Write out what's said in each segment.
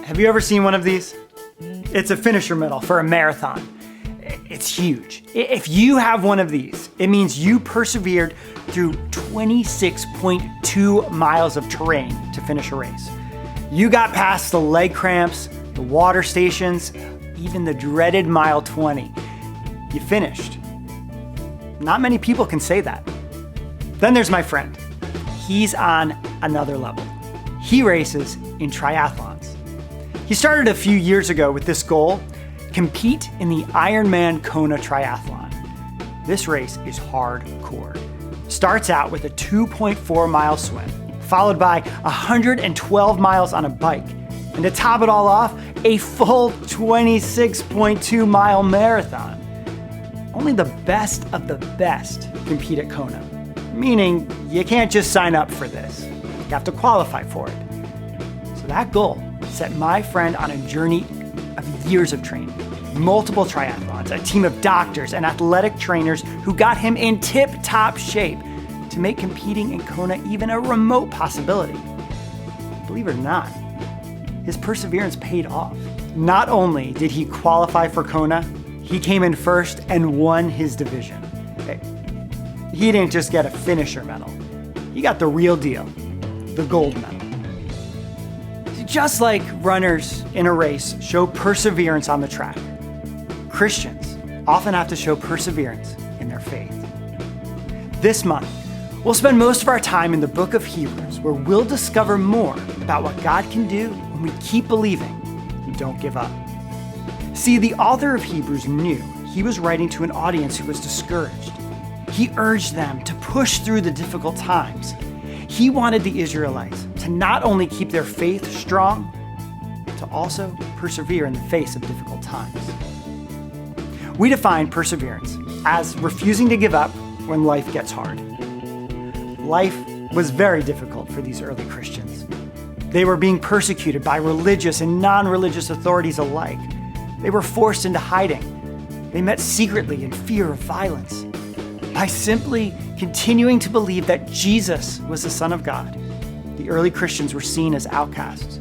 Have you ever seen one of these? It's a finisher medal for a marathon. It's huge. If you have one of these, it means you persevered through 26.2 miles of terrain to finish a race. You got past the leg cramps, the water stations, even the dreaded mile 20. You finished. Not many people can say that. Then there's my friend. He's on another level. He races in triathlons. He started a few years ago with this goal: compete in the Ironman Kona Triathlon. This race is hardcore. Starts out with a 2.4 mile swim, followed by 112 miles on a bike, and to top it all off, a full 26.2 mile marathon. Only the best of the best compete at Kona, meaning you can't just sign up for this. You have to qualify for it. So that goal set my friend on a journey of years of training, multiple triathlons, a team of doctors and athletic trainers who got him in tip-top shape to make competing in Kona even a remote possibility. Believe it or not, his perseverance paid off. Not only did he qualify for Kona, he came in first and won his division. He didn't just get a finisher medal. He got the real deal, the gold medal. Just like runners in a race show perseverance on the track, Christians often have to show perseverance in their faith. This month, we'll spend most of our time in the book of Hebrews, where we'll discover more about what God can do when we keep believing and don't give up. See, the author of Hebrews knew he was writing to an audience who was discouraged. He urged them to push through the difficult times. He wanted the Israelites to not only keep their faith strong, but to also persevere in the face of difficult times. We define perseverance as refusing to give up when life gets hard. Life was very difficult for these early Christians. They were being persecuted by religious and non-religious authorities alike. They were forced into hiding. They met secretly in fear of violence. By simply continuing to believe that Jesus was the Son of God, the early Christians were seen as outcasts.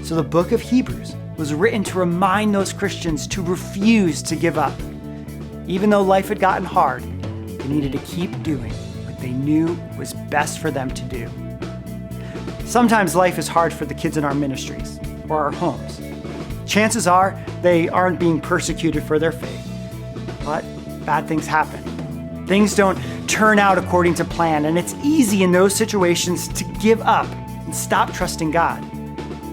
So the book of Hebrews was written to remind those Christians to refuse to give up. Even though life had gotten hard, they needed to keep doing what they knew was best for them to do. Sometimes life is hard for the kids in our ministries or our homes. Chances are they aren't being persecuted for their faith, but bad things happen. Things don't turn out according to plan, and it's easy in those situations to give up and stop trusting God.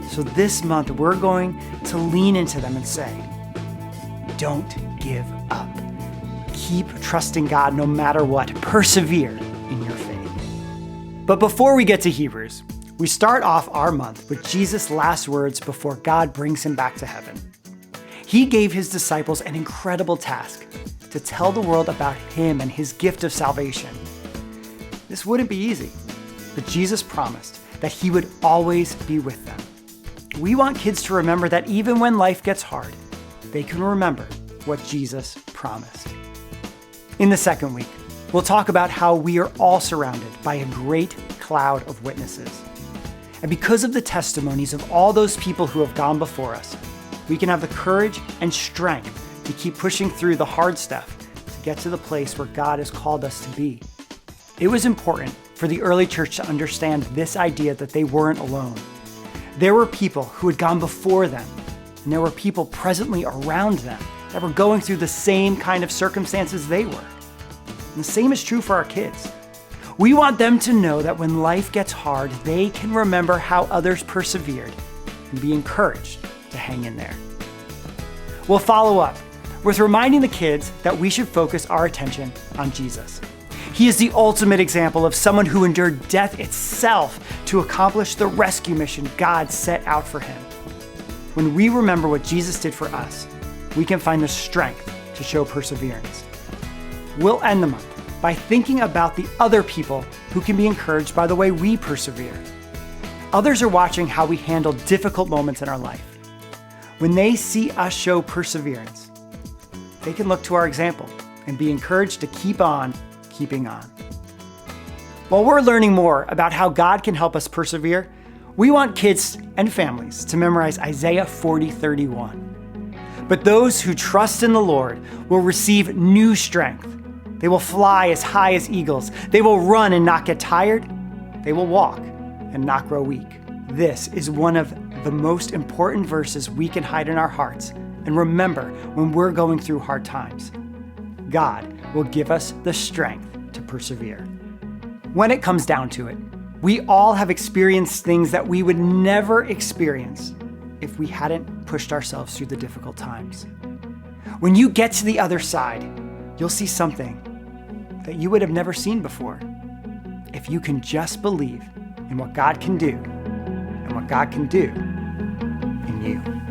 So this month, we're going to lean into them and say, don't give up. Keep trusting God no matter what. Persevere in your faith. But before we get to Hebrews, we start off our month with Jesus' last words before God brings him back to heaven. He gave his disciples an incredible task: to tell the world about him and his gift of salvation. This wouldn't be easy, but Jesus promised that he would always be with them. We want kids to remember that even when life gets hard, they can remember what Jesus promised. In the second week, we'll talk about how we are all surrounded by a great cloud of witnesses. And because of the testimonies of all those people who have gone before us, we can have the courage and strength to keep pushing through the hard stuff to get to the place where God has called us to be. It was important for the early church to understand this idea that they weren't alone. There were people who had gone before them, and there were people presently around them that were going through the same kind of circumstances they were. And the same is true for our kids. We want them to know that when life gets hard, they can remember how others persevered and be encouraged to hang in there. We'll follow up with reminding the kids that we should focus our attention on Jesus. He is the ultimate example of someone who endured death itself to accomplish the rescue mission God set out for him. When we remember what Jesus did for us, we can find the strength to show perseverance. We'll end the month by thinking about the other people who can be encouraged by the way we persevere. Others are watching how we handle difficult moments in our life. When they see us show perseverance, they can look to our example and be encouraged to keep on keeping on. While we're learning more about how God can help us persevere, we want kids and families to memorize Isaiah 40:31. But those who trust in the Lord will receive new strength. They will fly as high as eagles. They will run and not get tired. They will walk and not grow weak. This is one of the most important verses we can hide in our hearts and remember when we're going through hard times. God will give us the strength to persevere. When it comes down to it, we all have experienced things that we would never experience if we hadn't pushed ourselves through the difficult times. When you get to the other side, you'll see something that you would have never seen before. If you can just believe in what God can do and what God can do in you.